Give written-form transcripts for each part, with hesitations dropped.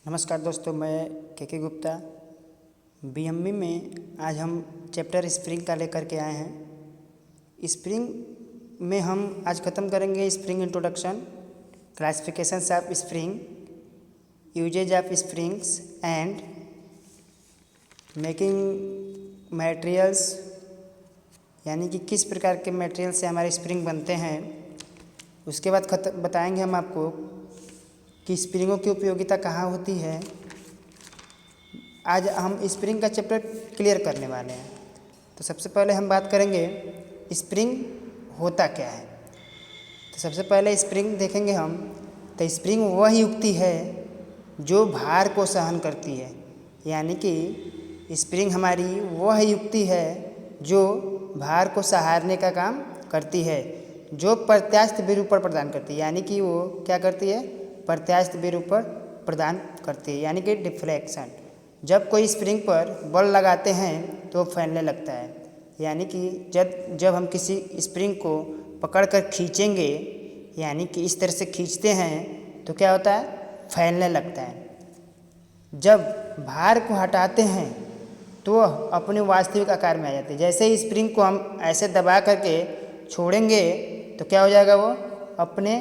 नमस्कार दोस्तों, मैं के गुप्ता बीएमई में आज हम चैप्टर स्प्रिंग का लेकर के आए हैं। स्प्रिंग में हम आज ख़त्म करेंगे spring introduction, classifications of spring, uses of springs and making materials, यानी कि किस प्रकार के मटेरियल से हमारे स्प्रिंग बनते हैं। उसके बाद बताएंगे हम आपको कि स्प्रिंगों की उपयोगिता कहाँ होती है। आज हम स्प्रिंग का चैप्टर क्लियर करने वाले हैं। तो सबसे पहले हम बात करेंगे स्प्रिंग होता क्या है। तो सबसे पहले स्प्रिंग देखेंगे हम। तो स्प्रिंग वह युक्ति है जो भार को सहन करती है, यानी कि स्प्रिंग हमारी वह युक्ति है जो भार को सहारने का काम करती है, जो प्रत्यास्थ विरूपण प्रदान करती है। यानी कि वो क्या करती है? प्रत्यास्थ विरूपण प्रदान करती है, यानी कि डिफ्लेक्शन। जब कोई स्प्रिंग पर बल लगाते हैं तो फैलने लगता है, यानी कि जब हम किसी स्प्रिंग को पकड़कर खींचेंगे, यानी कि इस तरह से खींचते हैं तो क्या होता है? फैलने लगता है। जब भार को हटाते हैं तो वह अपने वास्तविक आकार में आ जाते हैं। जैसे ही स्प्रिंग को हम ऐसे दबा करके छोड़ेंगे तो क्या हो जाएगा? वो अपने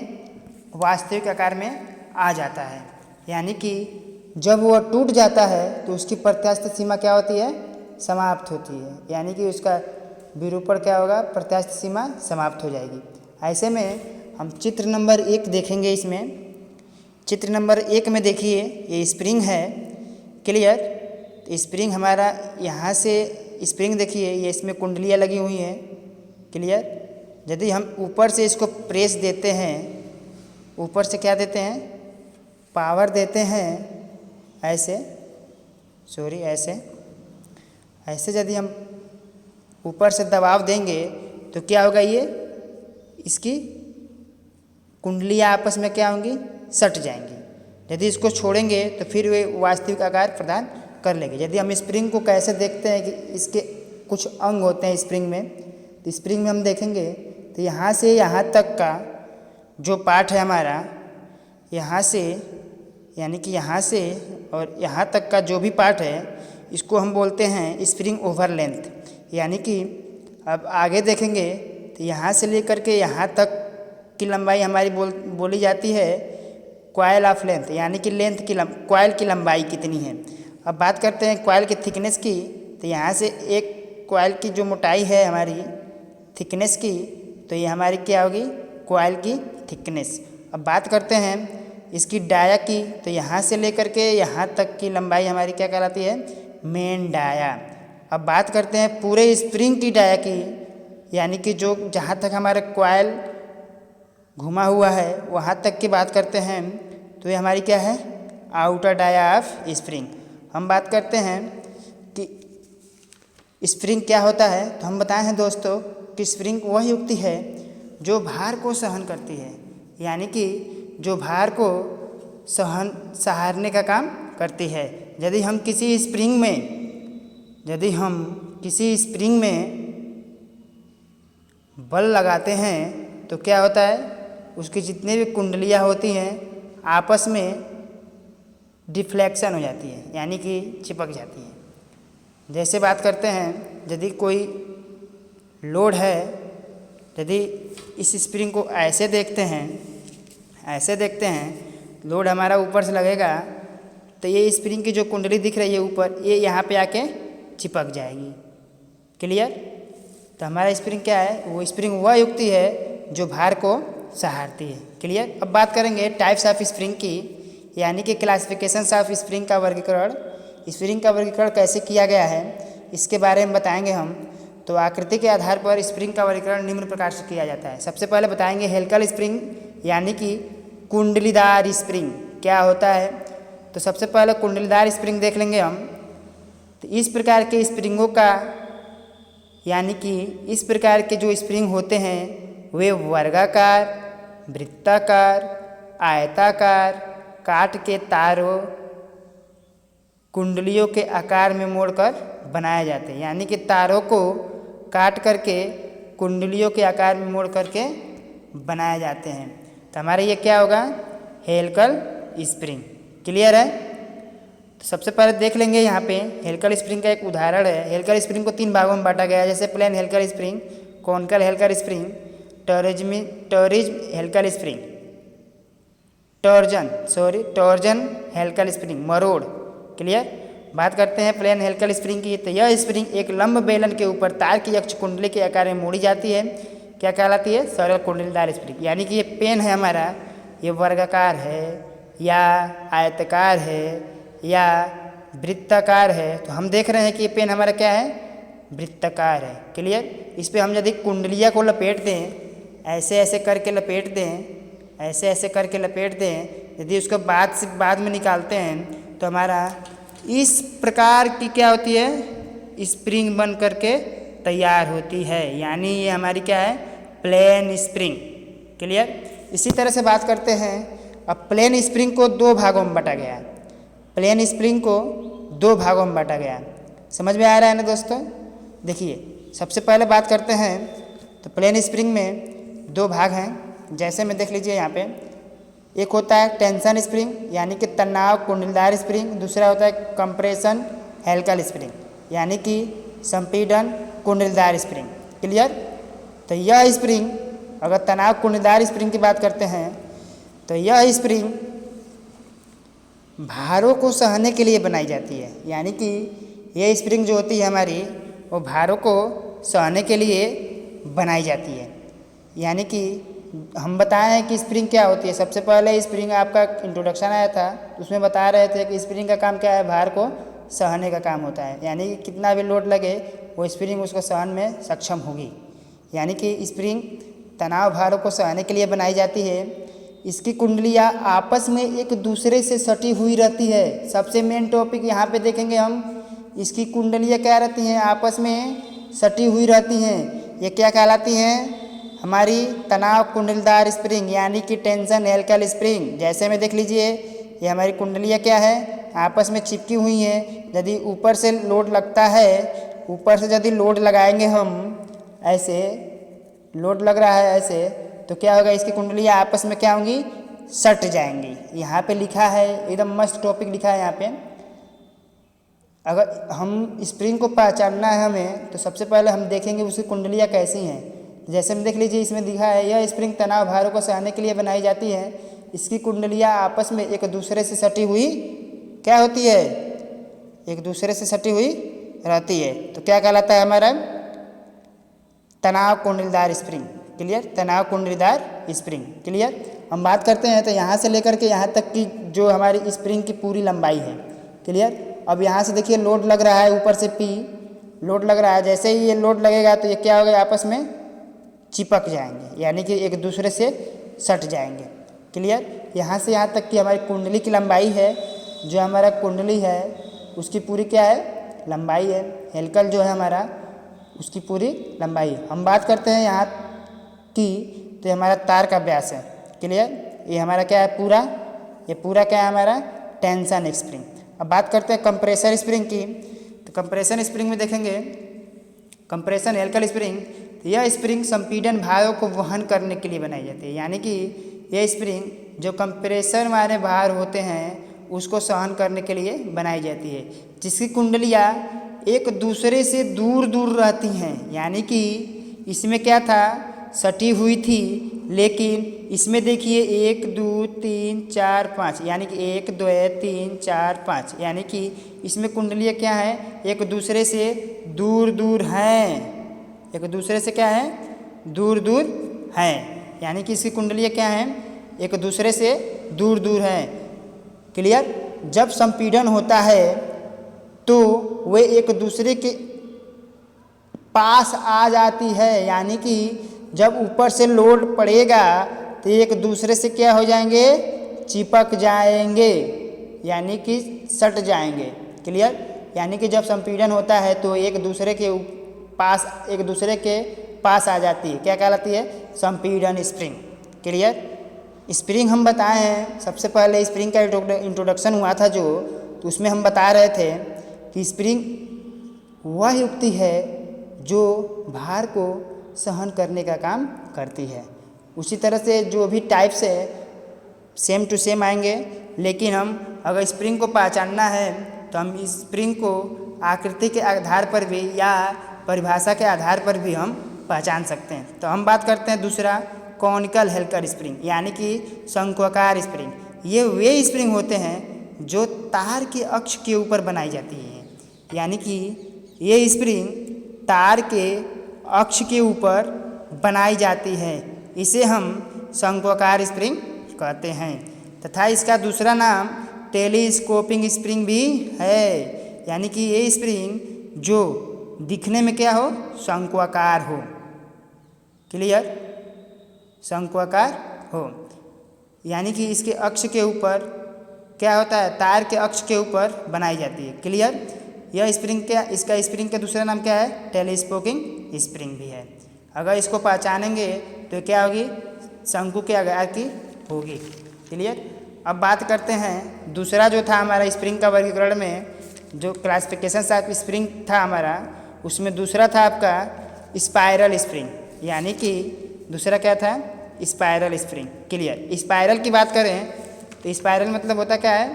वास्तविक आकार में आ जाता है। यानी कि जब वह टूट जाता है तो उसकी प्रत्यास्थ सीमा क्या होती है? समाप्त होती है। यानी कि उसका विरूपण क्या होगा? प्रत्यास्थ सीमा समाप्त हो जाएगी। ऐसे में हम चित्र नंबर 1 देखेंगे। इसमें चित्र नंबर 1 में देखिए, ये स्प्रिंग है। क्लियर? तो स्प्रिंग हमारा यहाँ से स्प्रिंग देखिए, ये इसमें कुंडलियाँ लगी हुई हैं। क्लियर? यदि हम ऊपर से इसको प्रेस देते हैं, ऊपर से क्या देते हैं? पावर देते हैं। ऐसे यदि हम ऊपर से दबाव देंगे तो क्या होगा? ये इसकी कुंडलियाँ आपस में क्या होंगी? सट जाएंगी। यदि इसको छोड़ेंगे तो फिर वे वास्तविक आकार प्रदान कर लेंगे। यदि हम स्प्रिंग को कैसे देखते हैं कि इसके कुछ अंग होते हैं स्प्रिंग में, तो स्प्रिंग में हम देखेंगे तो यहाँ से यहाँ तक का जो पार्ट है हमारा, यहाँ से यानी कि यहाँ से और यहाँ तक का जो भी पार्ट है, इसको हम बोलते हैं स्प्रिंग ओवर लेंथ। यानी कि अब आगे देखेंगे तो यहाँ से लेकर के यहाँ तक की लंबाई हमारी बोली जाती है कॉइल ऑफ लेंथ, यानी कि कॉइल की लंबाई कितनी है। अब बात करते हैं कॉइल की थिकनेस की। तो यहाँ से एक कॉइल की जो मोटाई है हमारी थिकनेस की, तो ये हमारी क्या होगी? कॉइल की थिकनेस। अब बात करते हैं इसकी डाया की। तो यहाँ से लेकर के यहाँ तक की लंबाई हमारी क्या कहलाती है? Main dia. अब बात करते हैं पूरे स्प्रिंग की डाया की, यानी कि जो जहाँ तक हमारा कॉइल घुमा हुआ है वहाँ तक की बात करते हैं, तो ये हमारी क्या है? Outer dia of spring. हम बात करते हैं कि स्प्रिंग क्या होता है। तो हम बताए हैं दोस्तों कि स्प्रिंग वह युक्ति है जो भार को सहन करती है, यानी कि जो भार को सहारने का काम करती है। यदि हम किसी स्प्रिंग में बल लगाते हैं तो क्या होता है? उसकी जितनी भी कुंडलियाँ होती हैं आपस में डिफ्लेक्शन हो जाती है, यानी कि चिपक जाती है। जैसे बात करते हैं, यदि कोई लोड है, यदि इस स्प्रिंग को ऐसे देखते हैं लोड हमारा ऊपर से लगेगा तो ये स्प्रिंग की जो कुंडली दिख रही है ऊपर, ये यहाँ पे आके चिपक जाएगी। क्लियर? तो हमारा स्प्रिंग क्या है? वो स्प्रिंग वह युक्ति है जो भार को सहारती है। क्लियर? अब बात करेंगे टाइप्स ऑफ स्प्रिंग की, यानी कि क्लासिफिकेशंस ऑफ स्प्रिंग का वर्गीकरण। स्प्रिंग का वर्गीकरण कैसे किया गया है इसके बारे में बताएंगे हम। तो आकृति के आधार पर स्प्रिंग का वर्गीकरण निम्न प्रकार से किया जाता है। सबसे पहले बताएंगे हेलिकल स्प्रिंग, यानी कि कुंडलीदार स्प्रिंग क्या होता है। तो सबसे पहले कुंडलीदार स्प्रिंग देख लेंगे हम। तो इस प्रकार के स्प्रिंगों का, यानी कि इस प्रकार के जो स्प्रिंग होते हैं वे वर्गाकार, वृत्ताकार, आयताकार, काट के तारों, कुंडलियों के आकार में मोड़कर बनाए जाते हैं। यानी कि तारों को काट करके कुंडलियों के आकार में मोड़ करके बनाए जाते हैं। तो हमारा ये क्या होगा? Helical spring. क्लियर है? तो सबसे पहले देख लेंगे यहाँ पे हेलिकल स्प्रिंग का एक उदाहरण है। हेलिकल स्प्रिंग को 3 भागों में बांटा गया है, जैसे plane helical spring, conical helical spring, टॉरिज helical spring, torsion helical spring, मरोड़। क्लियर। बात करते हैं प्लेन हेलिकल स्प्रिंग की। तो यह स्प्रिंग एक लंब बेलन के ऊपर तार की अक्ष कुंडली के आकार में मोड़ी जाती है। क्या कहलाती है? सरल कुंडलीदार स्प्रिंग। यानी कि ये पेन है हमारा, ये वर्गाकार है या आयताकार है या वृत्ताकार है। तो हम देख रहे हैं कि ये पेन हमारा क्या है? वृत्ताकार है। क्लियर। इस पर हम यदि कुंडलिया को लपेट दें, ऐसे ऐसे करके लपेट दें, ऐसे ऐसे करके लपेट दें, यदि उसको बाद में निकालते हैं तो हमारा इस प्रकार की क्या होती है? स्प्रिंग बन करके तैयार होती है। यानी ये हमारी क्या है? Plain spring. क्लियर। इसी तरह से बात करते हैं, अब प्लेन स्प्रिंग को 2 भागों में बांटा गया। प्लेन स्प्रिंग को 2 भागों में बांटा गया। समझ में आ रहा है ना दोस्तों? देखिए सबसे पहले बात करते हैं तो प्लेन स्प्रिंग में 2 भाग हैं। जैसे में देख लीजिए यहाँ पे, एक होता है टेंशन स्प्रिंग यानी कि तनाव कुंडलदार स्प्रिंग, दूसरा होता है कंप्रेशन हेलिकल स्प्रिंग यानी कि संपीड़न कुंडलदार स्प्रिंग। क्लियर। तो यह स्प्रिंग, अगर तनाव कुंडलदार स्प्रिंग की बात करते हैं तो यह स्प्रिंग भारों को सहने के लिए बनाई जाती है। यानी कि यह स्प्रिंग जो होती है हमारी, वो भारों को सहने के लिए बनाई जाती है। यानी कि हम बताए हैं कि स्प्रिंग क्या होती है। सबसे पहले स्प्रिंग आपका इंट्रोडक्शन आया था, उसमें बता रहे थे कि स्प्रिंग का काम क्या है? भार को सहने का काम होता है। यानी कि कितना भी लोड लगे वो स्प्रिंग उसको सहन में सक्षम होगी। यानी कि स्प्रिंग तनाव भारों को सहने के लिए बनाई जाती है। इसकी कुंडलियाँ आपस में एक दूसरे से सटी हुई रहती है। सबसे मेन टॉपिक यहाँ पे देखेंगे हम, इसकी कुंडलियाँ क्या रहती हैं? आपस में सटी हुई रहती हैं। ये क्या कहलाती हैं? हमारी तनाव कुंडलदार स्प्रिंग यानी कि टेंशन हेलिकल स्प्रिंग। जैसे में देख लीजिए, ये हमारी कुंडलियाँ क्या है? आपस में चिपकी हुई हैं। यदि ऊपर से लोड लगता है, ऊपर से यदि लोड लगाएंगे हम, ऐसे लोड लग रहा है ऐसे, तो क्या होगा? इसकी कुंडलियाँ आपस में क्या होंगी? सट जाएंगी। यहाँ पे लिखा है, एकदम मस्त टॉपिक लिखा है यहाँ पे। अगर हम स्प्रिंग को पहचानना है हमें, तो सबसे पहले हम देखेंगे उसकी कुंडलियाँ कैसी हैं। जैसे में देख लीजिए, इसमें लिखा है यह स्प्रिंग तनाव भारों को सहने के लिए बनाई जाती है। इसकी कुंडलियाँ आपस में एक दूसरे से सटी हुई क्या होती है? एक दूसरे से सटी हुई रहती है। तो क्या कहलाता है हमारा? तनाव कुंडलीदार स्प्रिंग। क्लियर। तनाव कुंडलीदार स्प्रिंग। क्लियर। हम बात करते हैं तो यहाँ से लेकर के यहाँ तक की जो हमारी स्प्रिंग की पूरी लंबाई है। क्लियर। अब यहाँ से देखिए लोड लग रहा है, ऊपर से P लोड लग रहा है। जैसे ही ये लोड लगेगा तो ये क्या होगा? आपस में चिपक जाएंगे, यानी कि एक दूसरे से सट जाएंगे। क्लियर। यहाँ से यहाँ तक की हमारी कुंडली की लंबाई है, जो हमारा कुंडली है उसकी पूरी क्या है? लंबाई है। हेलिकल जो है हमारा, उसकी पूरी लंबाई। हम बात करते हैं यहाँ की, तो ये हमारा तार का व्यास है। क्लियर। ये हमारा क्या है? पूरा, ये पूरा क्या है? हमारा टेंशन स्प्रिंग। अब बात करते हैं कंप्रेसर स्प्रिंग की। तो कंप्रेशन स्प्रिंग में देखेंगे, कंप्रेशन हेलिकल स्प्रिंग, यह स्प्रिंग संपीड़न भारों को वहन करने के लिए बनाई जाती है। यानी कि यह स्प्रिंग जो कंप्रेसर वाले भार होते हैं उसको सहन करने के लिए बनाई जाती है, जिसकी कुंडलियाँ एक दूसरे से दूर दूर रहती हैं। यानी कि इसमें क्या था? सटी हुई थी, लेकिन इसमें देखिए 1 2 3 4 5, यानी कि 1 2 3 4 5, यानी कि इसमें कुंडलियाँ क्या हैं? एक दूसरे से दूर दूर हैं। एक दूसरे से क्या है? दूर दूर हैं। यानी कि इसकी कुंडलियाँ क्या हैं? एक दूसरे से दूर दूर हैं। क्लियर। जब संपीड़न होता है तो वे एक दूसरे के पास आ जाती है। यानी कि जब ऊपर से लोड पड़ेगा तो एक दूसरे से क्या हो जाएंगे? चिपक जाएंगे, यानी कि सट जाएंगे। क्लियर। यानी कि जब संपीड़न होता है तो एक दूसरे के पास आ जाती है। क्या कहलाती है? संपीड़न स्प्रिंग। क्लियर। स्प्रिंग हम बताए हैं, सबसे पहले स्प्रिंग का इंट्रोडक्शन हुआ था जो, तो उसमें हम बता रहे थे कि स्प्रिंग वह युक्ति है जो भार को सहन करने का काम करती है। उसी तरह से जो भी टाइप्स है सेम टू सेम आएंगे, लेकिन हम अगर स्प्रिंग को पहचानना है तो हम इस स्प्रिंग को आकृति के आधार पर भी या परिभाषा के आधार पर भी हम पहचान सकते हैं। तो हम बात करते हैं दूसरा कॉनिकल हेलिकल स्प्रिंग यानी कि शंक्वाकार स्प्रिंग। ये वे स्प्रिंग होते हैं जो तार के अक्ष के ऊपर बनाई जाती है, यानी कि ये स्प्रिंग तार के अक्ष के ऊपर बनाई जाती है, इसे हम शंक्वाकार स्प्रिंग कहते हैं। तथा इसका दूसरा नाम टेलीस्कोपिंग स्प्रिंग भी है, यानी कि ये स्प्रिंग जो दिखने में क्या हो, शंक्वाकार हो। क्लियर, शंक्वाकार हो, यानी कि इसके अक्ष के ऊपर क्या होता है, तार के अक्ष के ऊपर बनाई जाती है। क्लियर, यह स्प्रिंग क्या, इसका स्प्रिंग का दूसरा नाम क्या है, टेलीस्कोपिंग स्प्रिंग भी है। अगर इसको पहचानेंगे तो क्या होगी, शंकु के आकार की होगी। क्लियर, अब बात करते हैं दूसरा जो था हमारा स्प्रिंग का वर्गीकरण में, जो क्लासिफिकेशन ऑफ स्प्रिंग था हमारा, उसमें दूसरा था आपका स्पाइरल स्प्रिंग, यानी कि दूसरा क्या था, स्पाइरल स्प्रिंग। क्लियर, स्पाइरल की बात करें तो स्पाइरल मतलब होता क्या है,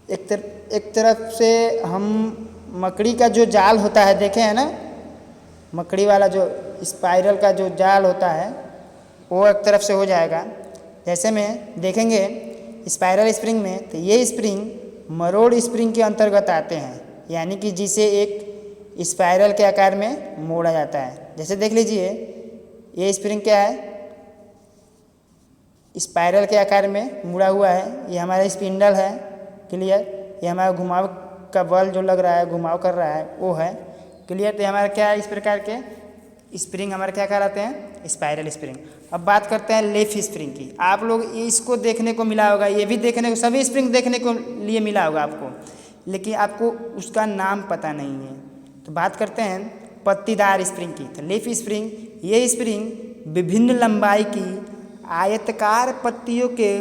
एक तरफ से हम मकड़ी का जो जाल होता है देखे हैं ना, मकड़ी वाला जो स्पाइरल का जो जाल होता है वो एक तरफ से हो जाएगा। जैसे में देखेंगे स्पाइरल स्प्रिंग में, तो ये स्प्रिंग मरोड़ स्प्रिंग के अंतर्गत आते हैं, यानी कि जिसे एक स्पाइरल के आकार में मोड़ा जाता है। जैसे देख लीजिए ये स्प्रिंग क्या है, स्पाइरल के आकार में मुड़ा हुआ है, ये हमारा स्पिंडल है। क्लियर, ये हमारा घुमाव का बल जो लग रहा है, घुमाव कर रहा है, वो है। क्लियर, तो हमारा क्या है, इस प्रकार के स्प्रिंग हमारे क्या कहलाते हैं, स्पाइरल स्प्रिंग। अब बात करते हैं लीफ स्प्रिंग की। आप लोग इसको देखने को मिला होगा, ये भी देखने को, सभी स्प्रिंग देखने को लिए मिला होगा आपको, लेकिन आपको उसका नाम पता नहीं है। तो बात करते हैं पत्तीदार स्प्रिंग की। तो लीफ स्प्रिंग, ये स्प्रिंग विभिन्न लंबाई की आयताकार पत्तियों के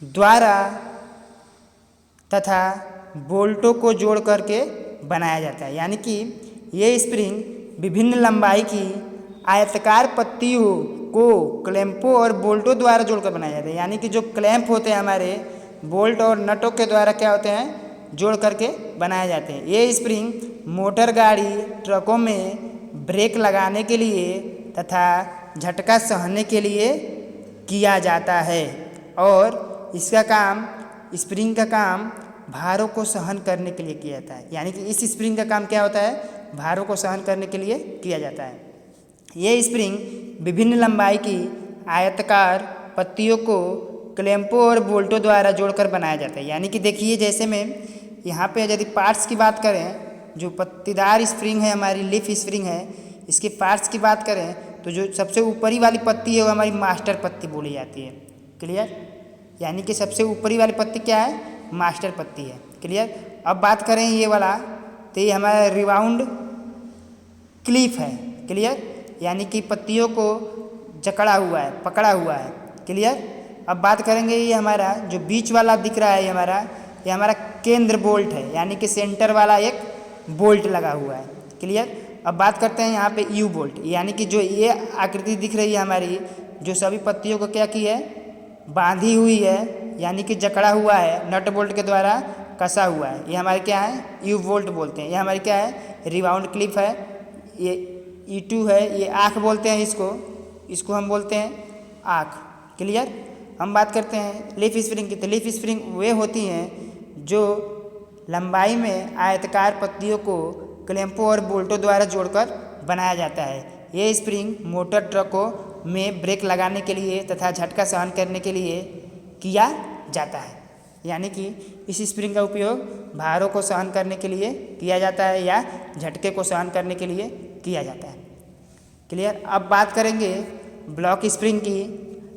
द्वारा तथा बोल्टों को जोड़ करके बनाया जाता है, यानी कि ये स्प्रिंग विभिन्न लंबाई की आयताकार पत्तियों को क्लैंपों और बोल्टों द्वारा जोड़कर बनाया जाता है, यानी कि जो क्लैंप होते हैं हमारे बोल्ट और नटों के द्वारा क्या होते हैं, जोड़ करके बनाए जाते हैं। ये स्प्रिंग मोटर गाड़ी, ट्रकों में ब्रेक लगाने के लिए तथा झटका सहने के लिए किया जाता है, और इसका काम, स्प्रिंग का काम भारों को सहन करने के लिए किया जाता है, यानी कि इस स्प्रिंग का काम क्या होता है, भारों को सहन करने के लिए किया जाता है। ये स्प्रिंग विभिन्न लंबाई की आयताकार पत्तियों को क्लैंपों और बोल्टों द्वारा जोड़कर बनाया जाता है, यानी कि देखिए जैसे में यहाँ पे यदि पार्ट्स की बात करें, जो पत्तीदार स्प्रिंग है हमारी लीफ स्प्रिंग है, इसके पार्ट्स की बात करें तो जो सबसे ऊपरी वाली पत्ती है वो हमारी मास्टर पत्ती बोली जाती है। क्लियर, यानी कि सबसे ऊपरी वाली पत्ती क्या है, मास्टर पत्ती है। क्लियर, अब बात करें ये वाला, तो ये हमारा रिबाउंड क्लिप है। क्लियर, यानी कि पत्तियों को जकड़ा हुआ है, पकड़ा हुआ है। क्लियर, अब बात करेंगे ये हमारा जो बीच वाला दिख रहा है, ये हमारा केंद्र बोल्ट है, यानी कि सेंटर वाला एक बोल्ट लगा हुआ है। क्लियर, अब बात करते हैं यहाँ पे यू बोल्ट, यानी कि जो ये आकृति दिख रही है हमारी, जो सभी पत्तियों को क्या की है, बांधी हुई है, यानी कि जकड़ा हुआ है, नट बोल्ट के द्वारा कसा हुआ है, ये हमारे क्या है, यू बोल्ट बोलते हैं। ये हमारी क्या है, रिबाउंड क्लिप है। ये E2 है, ये आँख बोलते हैं इसको हम बोलते हैं आँख। क्लियर, हम बात करते हैं लीफ स्प्रिंग की। तो लीफ स्प्रिंग वे होती हैं जो लंबाई में आयताकार पत्तियों को क्लैंपों और बोल्टों द्वारा जोड़कर बनाया जाता है। ये स्प्रिंग मोटर ट्रकों में ब्रेक लगाने के लिए तथा झटका सहन करने के लिए किया जाता है, यानी कि इस स्प्रिंग का उपयोग भारों को सहन करने के लिए किया जाता है या झटके को सहन करने के लिए किया जाता है। क्लियर, अब बात करेंगे ब्लॉक स्प्रिंग की।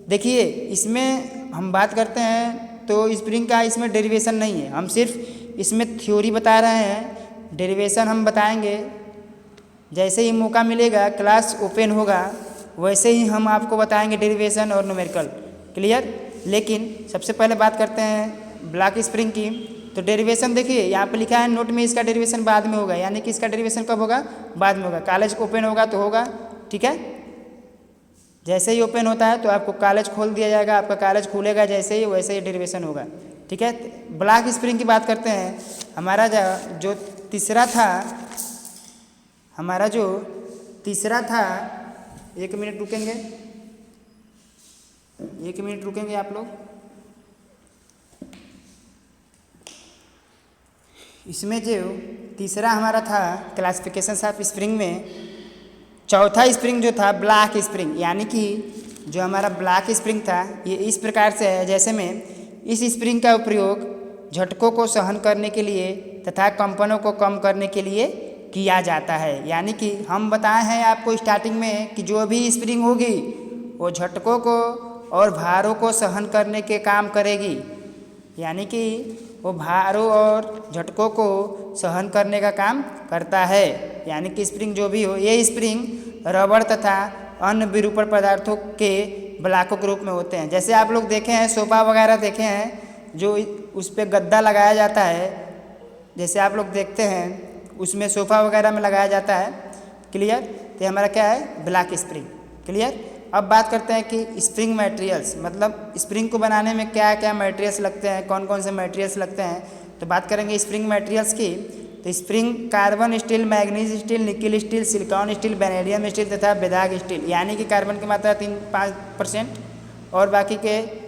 देखिए इसमें हम बात करते हैं तो स्प्रिंग का इसमें डेरिवेशन नहीं है, हम सिर्फ इसमें थ्योरी बता रहे हैं। डेरिवेशन हम बताएंगे जैसे ही मौका मिलेगा, क्लास ओपन होगा वैसे ही हम आपको बताएंगे डेरिवेशन और न्यूमेरिकल। क्लियर, लेकिन सबसे पहले बात करते हैं ब्लॉक स्प्रिंग की। तो डेरिवेशन देखिए यहाँ पे लिखा है नोट में, इसका डेरिवेशन बाद में होगा, यानी कि इसका डेरिवेशन कब होगा, बाद में होगा। कॉलेज ओपन होगा तो होगा, ठीक है। जैसे ही ओपन होता है तो आपको कॉलेज खोल दिया जाएगा, आपका कॉलेज खुलेगा जैसे ही, वैसे ही डेरिवेशन होगा। ठीक है। ब्लॉक स्प्रिंग की बात करते हैं। हमारा जो तीसरा था, एक मिनट रुकेंगे आप लोग। इसमें जो तीसरा हमारा था क्लासिफिकेशन ऑफ स्प्रिंग में, चौथा स्प्रिंग जो था ब्लॉक स्प्रिंग, यानी कि जो हमारा ब्लॉक स्प्रिंग था ये इस प्रकार से है। जैसे में इस स्प्रिंग का उपयोग झटकों को सहन करने के लिए तथा कंपनों को कम करने के लिए किया जाता है। यानी कि हम बताए हैं आपको स्टार्टिंग में कि जो भी स्प्रिंग होगी वो झटकों को और भारों को सहन करने के काम करेगी। यानी कि वो भारों और झटकों को सहन करने का काम करता है। यानी कि स्प्रिंग जो भी हो, ये स्प्रिंग रबड़ तथा अन्य विरूपण पदार्थों के ब्लॉकों के रूप में होते हैं। जैसे आप लोग देखे हैं, सोफा वगैरह देखे हैं, जो उस पर गद्दा लगाया जाता है, जैसे आप लोग देखते हैं उसमें सोफ़ा वगैरह में लगाया जाता है। क्लियर। तो हमारा क्या है, ब्लॉक स्प्रिंग। क्लियर। अब बात करते हैं कि स्प्रिंग मटेरियल्स, मतलब स्प्रिंग को बनाने में क्या क्या मटेरियल्स लगते हैं, कौन कौन से मटेरियल्स लगते हैं। तो बात करेंगे स्प्रिंग मटेरियल्स की। तो spring carbon steel, manganese steel, nickel steel, silicon steel, vanadium steel तथा बेदाग स्टील, यानी कि कार्बन की मात्रा 3-5% और बाकी के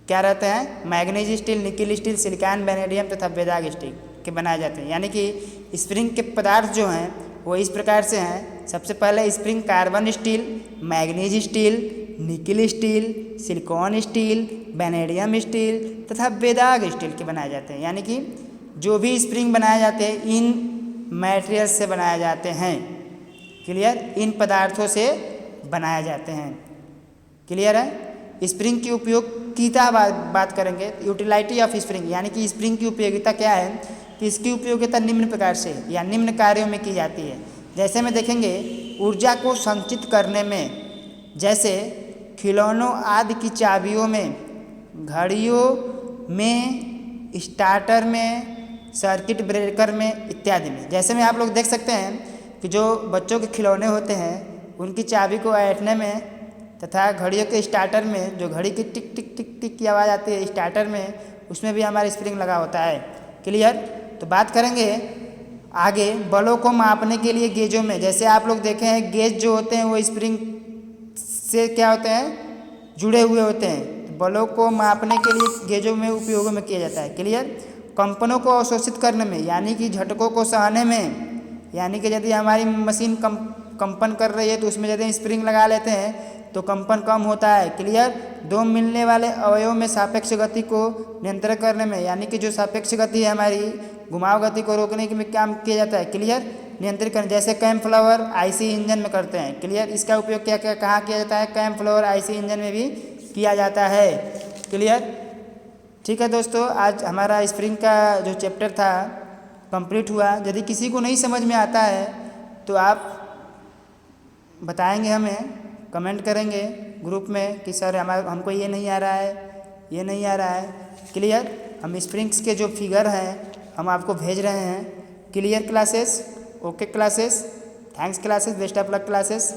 क्या रहते हैं, manganese steel, nickel steel, silicon, vanadium तथा बेदाग स्टील के बनाए जाते हैं। यानी कि स्प्रिंग के पदार्थ जो हैं वो इस प्रकार से हैं। सबसे पहले spring carbon steel, manganese steel, nickel steel, silicon steel, vanadium steel तथा बेदाग स्टील के बनाए जाते हैं। यानी कि जो भी स्प्रिंग बनाए जाते हैं इन मटेरियल्स से बनाए जाते हैं। क्लियर। इन पदार्थों से बनाए जाते हैं। क्लियर है। स्प्रिंग की उपयोगिता बात करेंगे, यूटिलिटी ऑफ स्प्रिंग, यानी कि स्प्रिंग की उपयोगिता क्या है, कि इसकी उपयोगिता निम्न प्रकार से या निम्न कार्यों में की जाती है। जैसे में देखेंगे, ऊर्जा को संचित करने में, जैसे खिलौनों आदि की चाबियों में, घड़ियों में, स्टार्टर में, सर्किट ब्रेकर में इत्यादि में। जैसे में आप लोग देख सकते हैं कि जो बच्चों के खिलौने होते हैं उनकी चाबी को ऐंठने में तथा घड़ियों के स्टार्टर में, जो घड़ी की टिक टिक टिक टिक की आवाज़ आती है स्टार्टर में, उसमें भी हमारा स्प्रिंग लगा होता है। क्लियर। तो बात करेंगे आगे बलों को मापने के लिए गेजों में। जैसे आप लोग देखे हैं गेज जो होते हैं वो स्प्रिंग से क्या होते हैं, जुड़े हुए होते हैं। तो बलों को मापने के लिए गेजों में उपयोग में किया जाता है। क्लियर। कंपनों को अवशोषित करने में, यानी कि झटकों को सहने में, यानी कि यदि हमारी मशीन कंपन कर रही है तो उसमें यदि स्प्रिंग लगा लेते हैं तो कंपन कम होता है। क्लियर। दो मिलने वाले अवयवों में सापेक्ष गति को नियंत्रण करने में, यानी कि जो सापेक्ष गति है हमारी घुमाव गति को रोकने के में काम किया जाता है। क्लियर। नियंत्रित करने, जैसे कैम फ्लावर आईसी इंजन में करते हैं। क्लियर। इसका उपयोग क्या क्या कहाँ किया जाता है, कैम फ्लावर आईसी इंजन में भी किया जाता है। क्लियर। ठीक है दोस्तों, आज हमारा स्प्रिंग का जो चैप्टर था कंप्लीट हुआ। यदि किसी को नहीं समझ में आता है तो आप बताएंगे, हमें कमेंट करेंगे ग्रुप में कि सर हमको ये नहीं आ रहा है, ये नहीं आ रहा है। क्लियर। हम स्प्रिंग्स के जो फिगर हैं हम आपको भेज रहे हैं। Clear classes. Okay classes. Thanks classes. Best of luck classes.